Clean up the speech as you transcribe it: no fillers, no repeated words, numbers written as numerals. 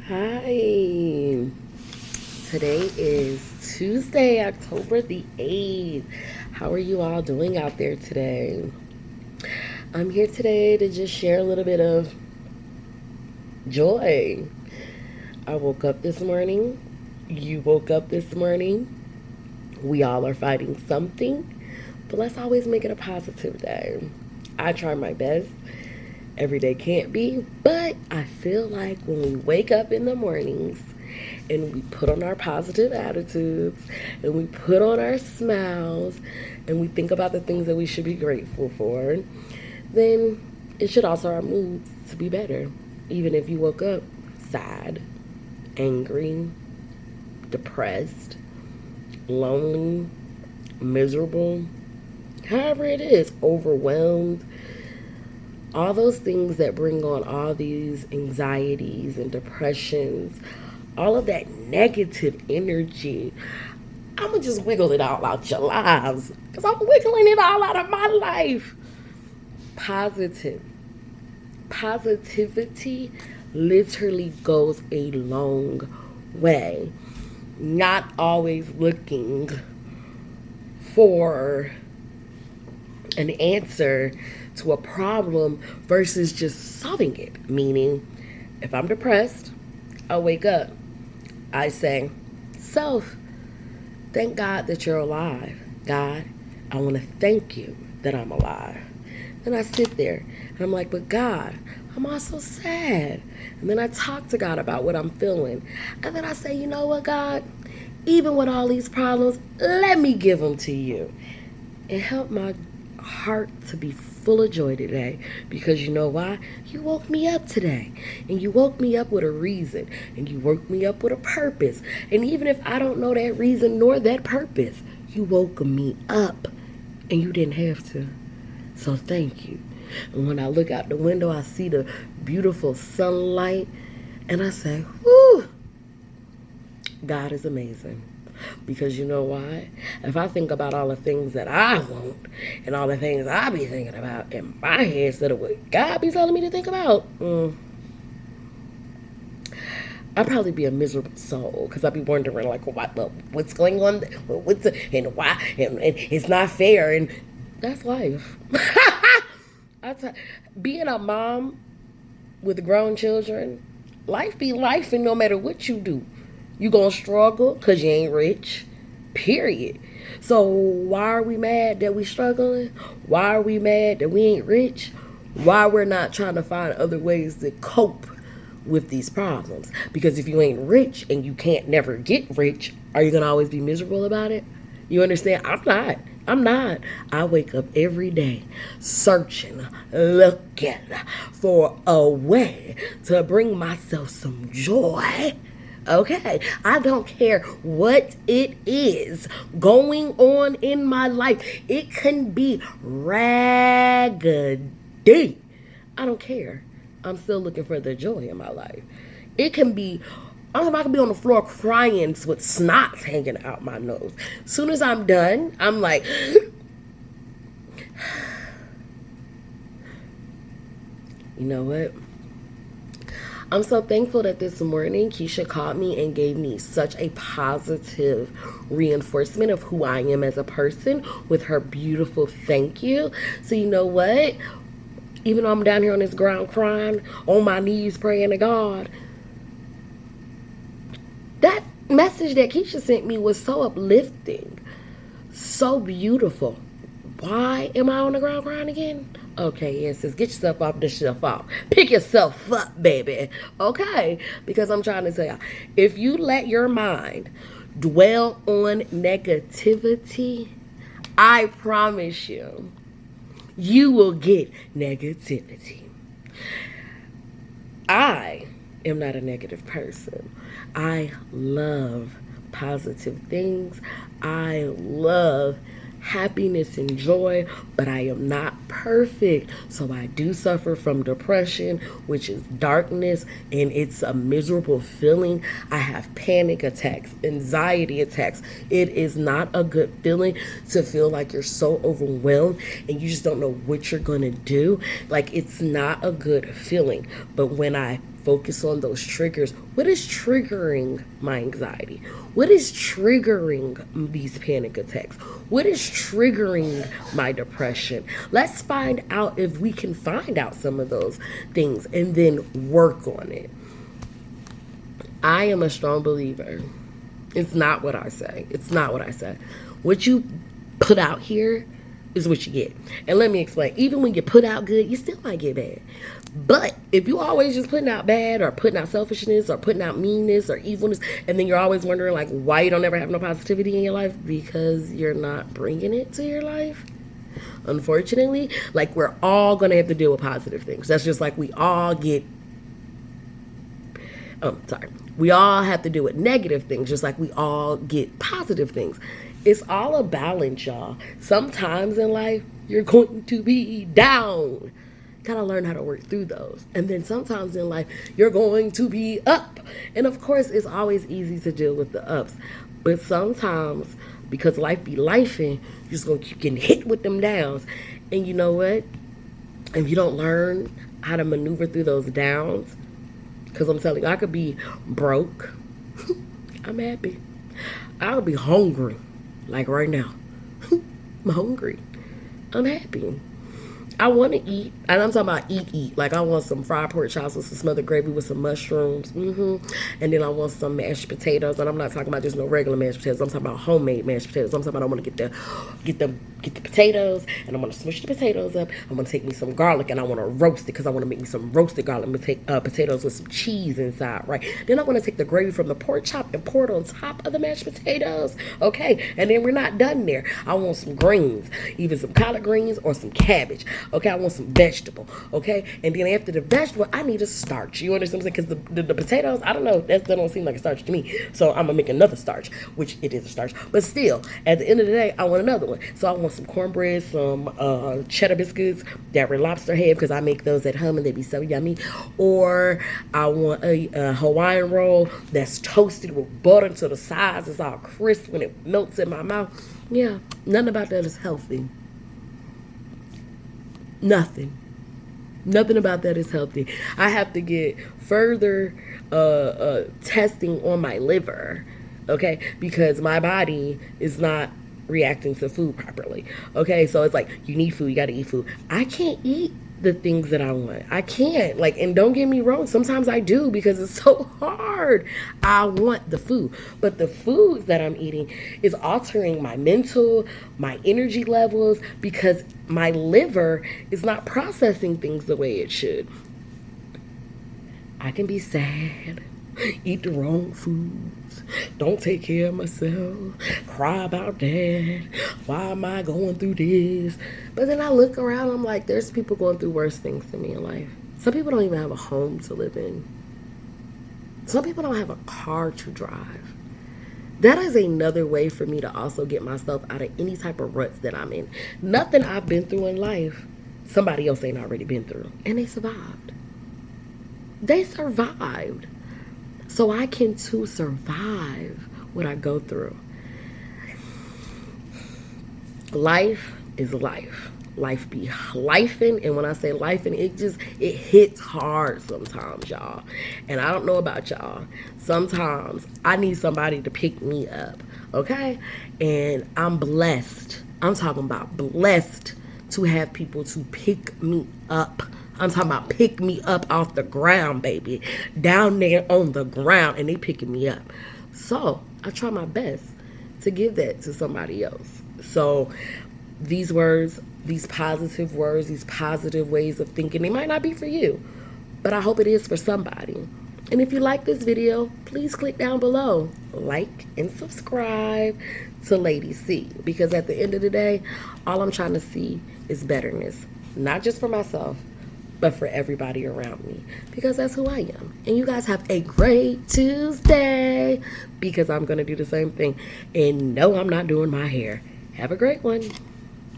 Hi. Today is Tuesday, October the 8th. How are you all doing out there today? I'm here today to just share a little bit of joy. I woke up this morning. You woke up this morning. We all are fighting something, but let's always make it a positive day. I try my best. Every day can't be, but I feel like when we wake up in the mornings and we put on our positive attitudes and we put on our smiles and we think about the things that we should be grateful for, then it should also our moods to be better. Even if you woke up sad, angry, depressed, lonely, miserable, however it is, overwhelmed, all those things that bring on all these anxieties and depressions, all of that negative energy, I'm gonna just wiggle it all out your lives because I'm wiggling it all out of my life. Positive. Positivity literally goes a long way. Not always looking for an answer to a problem versus just solving it. Meaning, if I'm depressed, I wake up, I say, Self, thank God that you're alive. God, I want to thank you that I'm alive. Then I sit there and I'm like, but God, I'm also sad. And then I talk to God about what I'm feeling. And then I say, you know what, God, even with all these problems, let me give them to you. And help my heart to be full of joy today, because you know why? You woke me up today, and you woke me up with a reason, and you woke me up with a purpose. And even if I don't know that reason nor that purpose, you woke me up and you didn't have to. So thank you. And when I look out the window, I see the beautiful sunlight and I say, whoo, God is amazing. Because you know why? If I think about all the things that I want and all the things I be thinking about in my head instead of what God be telling me to think about, I'd probably be a miserable soul because I'd be wondering like, what's going on, and why, and it's not fair, and that's life. Being a mom with grown children, life be life, and no matter what you do, you gonna struggle because you ain't rich, period. So why are we mad that we struggling? Why are we mad that we ain't rich? Why we're not trying to find other ways to cope with these problems? Because if you ain't rich and you can't never get rich, are you gonna always be miserable about it? You understand? I'm not. I wake up every day searching, looking for a way to bring myself some joy. Okay, I don't care what it is going on in my life. It can be raggedy. I don't care. I'm still looking for the joy in my life. It can be, I could be on the floor crying with snots hanging out my nose. As soon as I'm done, I'm like, you know what? I'm so thankful that this morning Keisha called me and gave me such a positive reinforcement of who I am as a person with her beautiful thank you. So you know what? Even though I'm down here on this ground crying, on my knees praying to God, that message that Keisha sent me was so uplifting, so beautiful. Why am I on the ground crying again? Okay, yes, get yourself off the shelf off. Pick yourself up, baby. Okay, because I'm trying to tell you, if you let your mind dwell on negativity, I promise you, you will get negativity. I am not a negative person. I love positive things. I love happiness and joy, but I am not perfect. So I do suffer from depression, which is darkness, and it's a miserable feeling. I have panic attacks, anxiety attacks. It is not a good feeling to feel like you're so overwhelmed and you just don't know what you're going to do. Like, it's not a good feeling. But when I focus on those triggers. What is triggering my anxiety? What is triggering these panic attacks? What is triggering my depression? Let's find out if we can find out some of those things and then work on it. I am a strong believer. It's not what I say. It's not what I say. What you put out here is what you get. And let me explain. Even when you put out good, you still might get bad. But if you always just putting out bad or putting out selfishness or putting out meanness or evilness, and then you're always wondering like why you don't ever have no positivity in your life, because you're not bringing it to your life. Unfortunately, like we're all going to have to deal with positive things. That's just like we all get we all have to deal with negative things, just like we all get positive things. It's all a balance, y'all. Sometimes in life, you're going to be down. Gotta learn how to work through those. And then sometimes in life, you're going to be up. And of course, it's always easy to deal with the ups. But sometimes, because life be lifing, you're just gonna keep getting hit with them downs. And you know what? If you don't learn how to maneuver through those downs, because I'm telling you, I could be broke. I'm happy. I would be hungry. Like right now. I'm hungry. I'm happy. I want to eat, and I'm talking about eat. Like I want some fried pork chops with some smothered gravy with some mushrooms, and then I want some mashed potatoes. And I'm not talking about just no regular mashed potatoes. I'm talking about homemade mashed potatoes. I'm talking about I want to get the potatoes, and I'm gonna smush the potatoes up. I'm gonna take me some garlic, and I want to roast it because I want to make me some roasted garlic. I'm gonna take potatoes with some cheese inside, right? Then I'm gonna take the gravy from the pork chop and pour it on top of the mashed potatoes. Okay, and then we're not done there. I want some greens, either some collard greens or some cabbage. Okay, I want some vegetable. Okay, and then after the vegetable, I need a starch. You understand what I'm saying? Because the potatoes, I don't know, that don't seem like a starch to me. So I'm gonna make another starch, which it is a starch. But still, at the end of the day, I want another one. So I want some cornbread, some cheddar biscuits that Red Lobster have, because I make those at home and they be so yummy. Or I want a Hawaiian roll that's toasted with butter to the sides. It's all crisp when it melts in my mouth. Yeah, nothing about that is healthy. Nothing about that is healthy. I have to get further testing on my liver, okay, because my body is not reacting to food properly. Okay, so it's like you need food, you got to eat food. I can't eat the things that I want. I can't. Like, and don't get me wrong, sometimes I do because it's so hard. I want the food, but the foods that I'm eating is altering my mental, my energy levels, because my liver is not processing things the way it should. I can be sad, eat the wrong foods, don't take care of myself, cry about that, why am I going through this? But then I look around, I'm like, there's people going through worse things than me in life. Some people don't even have a home to live in. Some people don't have a car to drive. That is another way for me to also get myself out of any type of ruts that I'm in. Nothing I've been through in life, somebody else ain't already been through. And they survived. They survived. So I can too survive what I go through. Life is life. Life be lifing, and when I say lifing, it hits hard sometimes, y'all. And I don't know about y'all. Sometimes I need somebody to pick me up, okay? And I'm blessed. I'm talking about blessed to have people to pick me up. I'm talking about pick me up off the ground, baby. Down there on the ground, and they picking me up. So I try my best to give that to somebody else. So these words, these positive words, these positive ways of thinking, they might not be for you, but I hope it is for somebody. And if you like this video, please click down below, like and subscribe to Lady C, because at the end of the day, all I'm trying to see is betterness, not just for myself, but for everybody around me, because that's who I am. And you guys have a great Tuesday, because I'm going to do the same thing. And no, I'm not doing my hair. Have a great one.